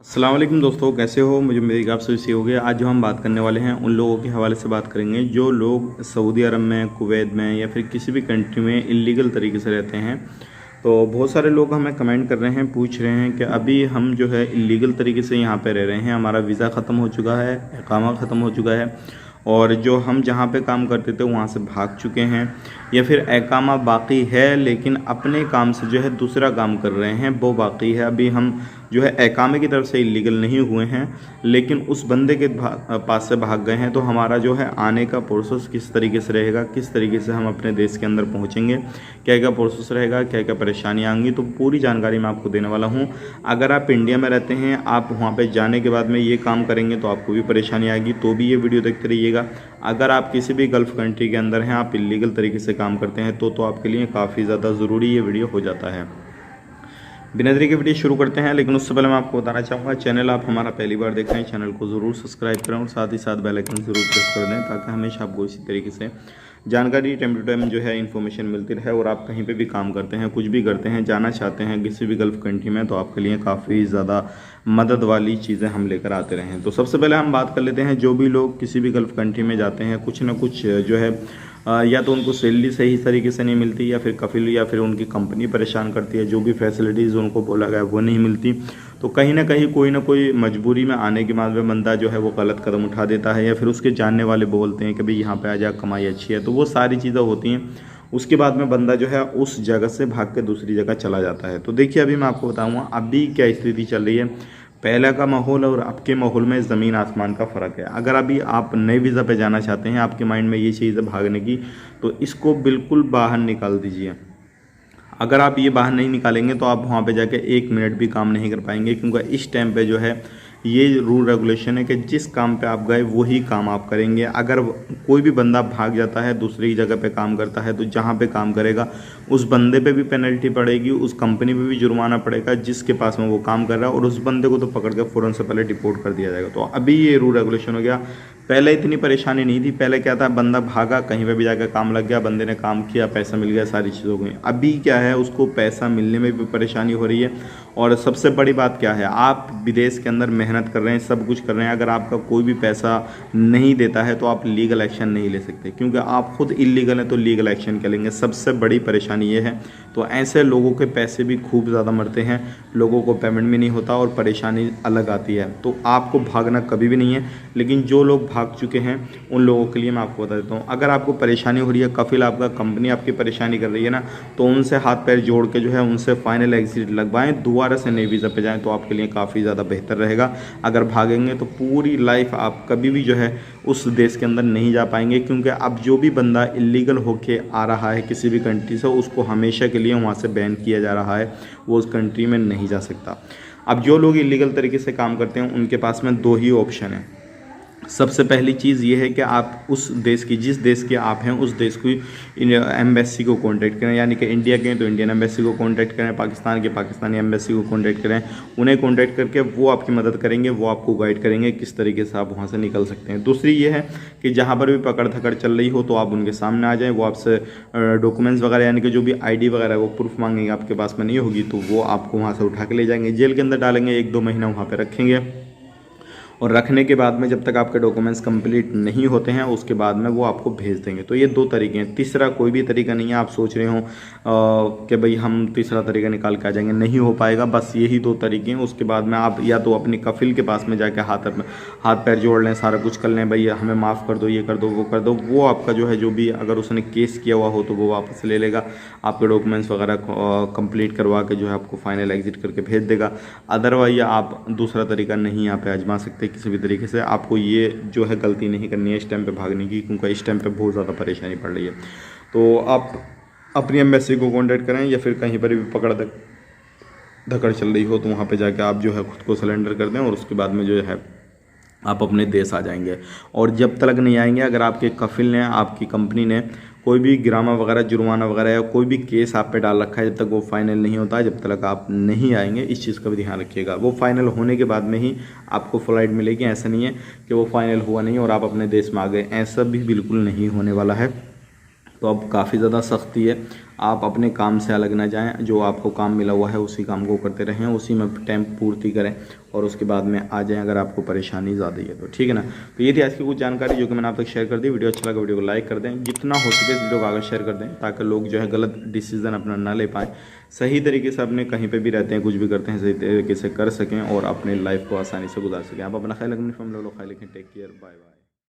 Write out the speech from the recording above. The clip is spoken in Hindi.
अस्सलाम वालेकुम दोस्तों, कैसे हो? मुझे मेरी आप सभी से हो गया। आज जो हम बात करने वाले हैं उन लोगों के हवाले से बात करेंगे जो लोग सऊदी अरब में, कुवैत में या फिर किसी भी कंट्री में इलीगल तरीके से रहते हैं। तो बहुत सारे लोग हमें कमेंट कर रहे हैं, पूछ रहे हैं कि अभी हम जो है इलीगल तरीके से यहाँ पे रह रहे हैं, हमारा वीज़ा ख़त्म हो चुका है, इकामा ख़त्म हो चुका है और जो हम जहाँ पे काम करते थे वहाँ से भाग चुके हैं, या फिर इकामा बाकी है लेकिन अपने काम से जो है दूसरा काम कर रहे हैं वो बाकी है। अभी हम जो है इकामे की तरफ से इलीगल नहीं हुए हैं लेकिन उस बंदे के पास से भाग गए हैं। तो हमारा जो है आने का प्रोसेस किस तरीके से रहेगा, किस तरीके से हम अपने देश के अंदर पहुँचेंगे, क्या क्या प्रोसेस रहेगा, क्या क्या परेशानियाँ आएंगी, तो पूरी जानकारी मैं आपको देने वाला हूँ। अगर आप इंडिया में रहते हैं, आप वहाँ पर जाने के बाद में ये काम करेंगे तो आपको भी परेशानी आएगी, तो भी ये वीडियो देखते रहिएगा। अगर आप किसी भी गल्फ़ कंट्री के अंदर हैं, आप इलीगल तरीके से काम करते हैं तो आपके लिए काफ़ी ज़्यादा ज़रूरी ये वीडियो हो जाता है। बिना देरी के वीडियो शुरू करते हैं, लेकिन उससे पहले मैं आपको बताना चाहूँगा, चैनल आप हमारा पहली बार देख रहे हैं, चैनल को ज़रूर सब्सक्राइब करें और साथ ही साथ बेल आइकन ज़रूर प्रेस कर दें ताकि हमेशा आपको इसी तरीके से जानकारी टाइम टू टाइम जो है इन्फॉर्मेशन मिलती रहे। और आप कहीं पे भी काम करते हैं, कुछ भी करते हैं, जाना चाहते हैं किसी भी गल्फ़ कंट्री में, तो आपके लिए काफ़ी ज़्यादा मदद वाली चीज़ें हम लेकर आते रहे हैं। तो सबसे पहले हम बात कर लेते हैं, जो भी लोग किसी भी गल्फ़ कंट्री में जाते हैं, कुछ ना कुछ जो है या तो उनको सैलरी सही तरीके से नहीं मिलती, या फिर कफिल या फिर उनकी कंपनी परेशान करती है, जो भी फैसिलिटीज़ उनको बोला गया वो नहीं मिलती। तो कहीं ना कहीं कोई ना कोई मजबूरी में आने के बाद में बंदा जो है वो गलत कदम उठा देता है, या फिर उसके जानने वाले बोलते हैं कि भाई यहाँ पे आ जा, कमाई अच्छी है, तो वो सारी चीज़ें होती हैं। उसके बाद में बंदा जो है उस जगह से भाग के दूसरी जगह चला जाता है। तो देखिए, अभी मैं आपको बताऊँगा अभी क्या स्थिति चल रही है। पहले का माहौल और अब के माहौल में ज़मीन आसमान का फ़र्क है। अगर अभी आप नए वीज़ा पे जाना चाहते हैं, आपके माइंड में ये चीज़ है भागने की, तो इसको बिल्कुल बाहर निकाल दीजिए। अगर आप ये बाहर नहीं निकालेंगे तो आप वहाँ पे जाके 1 मिनट भी काम नहीं कर पाएंगे, क्योंकि इस टाइम पे जो है ये रूल रेगुलेशन है कि जिस काम पे आप गए वही काम आप करेंगे। अगर कोई भी बंदा भाग जाता है, दूसरी जगह पे काम करता है, तो जहाँ पे काम करेगा उस बंदे पे भी पेनल्टी पड़ेगी, उस कंपनी पे भी जुर्माना पड़ेगा जिसके पास में वो काम कर रहा है, और उस बंदे को तो पकड़ के फ़ौरन से पहले डिपोर्ट कर दिया जाएगा। तो अभी ये रूल रेगुलेशन हो गया। पहले इतनी परेशानी नहीं थी। पहले क्या था, बंदा भागा, कहीं पे भी जाकर काम लग गया, बंदे ने काम किया, पैसा मिल गया, सारी चीज़ हो गई। अभी क्या है, उसको पैसा मिलने में भी परेशानी हो रही है। और सबसे बड़ी बात क्या है, आप विदेश के अंदर मेहनत कर रहे हैं, सब कुछ कर रहे हैं, अगर आपका कोई भी पैसा नहीं देता है तो आप लीगल एक्शन नहीं ले सकते, क्योंकि आप खुद इलीगल हैं तो लीगल एक्शन क्या लेंगे। सबसे बड़ी परेशानी ये है। तो ऐसे लोगों के पैसे भी खूब ज़्यादा मरते हैं, लोगों को पेमेंट भी नहीं होता और परेशानी अलग आती है। तो आपको भागना कभी भी नहीं है। लेकिन जो लोग भाग चुके हैं उन लोगों के लिए मैं आपको बता देता हूँ, अगर आपको परेशानी हो रही है, कफिल आपका कंपनी आपकी परेशानी कर रही है ना, तो उनसे हाथ पैर जोड़ के जो है उनसे फाइनल एग्जिट लगवाएं, दोबारा से नए वीज़ा पे जाएं, तो आपके लिए काफ़ी ज़्यादा बेहतर रहेगा। अगर भागेंगे तो पूरी लाइफ आप कभी भी जो है उस देश के अंदर नहीं जा पाएंगे, क्योंकि अब जो भी बंदा इलीगल होके आ रहा है किसी भी कंट्री से, उसको हमेशा के लिए वहाँ से बैन किया जा रहा है, वो उस कंट्री में नहीं जा सकता। अब जो लोग इलीगल तरीके से काम करते हैं उनके पास में 2 ही ऑप्शन है। सबसे पहली चीज़ ये है कि आप उस देश की, जिस देश के आप हैं उस देश की एम्बेसी को कांटेक्ट करें, यानी कि इंडिया के हैं तो इंडियन एम्बेसी को कांटेक्ट करें, पाकिस्तान के पाकिस्तानी एम्बेसी को कांटेक्ट करें। उन्हें कांटेक्ट करके वो आपकी मदद करेंगे, वो आपको गाइड करेंगे किस तरीके से आप वहाँ से निकल सकते हैं। दूसरी ये है कि जहाँ पर भी पकड़ धकड़ चल रही हो तो आप उनके सामने आ जाएँ, वो आपसे डॉक्यूमेंट्स वगैरह, यानी कि जो भी ID वगैरह वो प्रूफ मांगेंगे, आपके पास में नहीं होगी तो वो आपको वहाँ से उठा के ले जाएंगे, जेल के अंदर डालेंगे, 1-2 महीना वहाँ पर रखेंगे, और रखने के बाद में जब तक आपके डॉक्यूमेंट्स कंप्लीट नहीं होते हैं उसके बाद में वो आपको भेज देंगे। तो ये 2 तरीके हैं, तीसरा कोई भी तरीका नहीं है। आप सोच रहे हो कि भाई हम तीसरा तरीका निकाल के आ जाएंगे, नहीं हो पाएगा। बस यही 2 तरीके हैं। उसके बाद में आप या तो अपनी कफिल के पास में जाके हाथ पैर जोड़ लें, सारा कुछ कर लें, भाई हमें माफ़ कर दो, ये कर दो, वो कर दो, वो आपका जो है जो भी अगर उसने केस किया हुआ हो तो वो वापस ले लेगा, आपके डॉक्यूमेंट्स वगैरह कंप्लीट करवा के जो है आपको फाइनल एग्जिट करके भेज देगा। अदरवाइज आप दूसरा तरीका नहीं यहाँ पे आजमा सकते किसी भी तरीके से। आपको ये जो है गलती नहीं करनी है इस टाइम पे भागने की, क्योंकि इस टाइम पे बहुत ज़्यादा परेशानी पड़ रही है। तो आप अपनी एम्बेसी को कांटेक्ट करें, या फिर कहीं पर भी पकड़ धकड़ चल रही हो तो वहाँ पे जाके आप जो है खुद को सरेंडर कर दें, और उसके बाद में जो है आप अपने देश आ जाएंगे। और जब तक नहीं आएंगे, अगर आपके कफिल ने, आपकी कंपनी ने कोई भी गिरामा वगैरह, जुर्माना वगैरह या कोई भी केस आप पे डाल रखा है, जब तक वो फाइनल नहीं होता है, जब तक आप नहीं आएंगे, इस चीज़ का भी ध्यान रखिएगा। वो फाइनल होने के बाद में ही आपको फ़्लाइट मिलेगी। ऐसा नहीं है कि वो फाइनल हुआ नहीं और आप अपने देश में आ गए, ऐसा भी बिल्कुल नहीं होने वाला है। तो अब काफ़ी ज़्यादा सख्ती है। आप अपने काम से अलग ना जाएं, जो आपको काम मिला हुआ है उसी काम को करते रहें, उसी में टाइम पूर्ति करें और उसके बाद में आ जाएं अगर आपको परेशानी ज़्यादा ही है तो, ठीक है ना। तो ये थी आज की कुछ जानकारी जो कि मैंने आप तक शेयर कर दी। वीडियो अच्छा लगा वीडियो को लाइक कर दें, जितना हो सके इस वीडियो को आगे शेयर कर दें ताकि लोग जो है गलत डिसीज़न अपना ना ले पाएँ, सही तरीके से अपने कहीं पर भी रहते हैं कुछ भी करते हैं सही तरीके से कर सकें और अपने लाइफ को आसानी से गुजार सकें। आप अपना ख्याल रखें, टेक केयर, बाय बाय।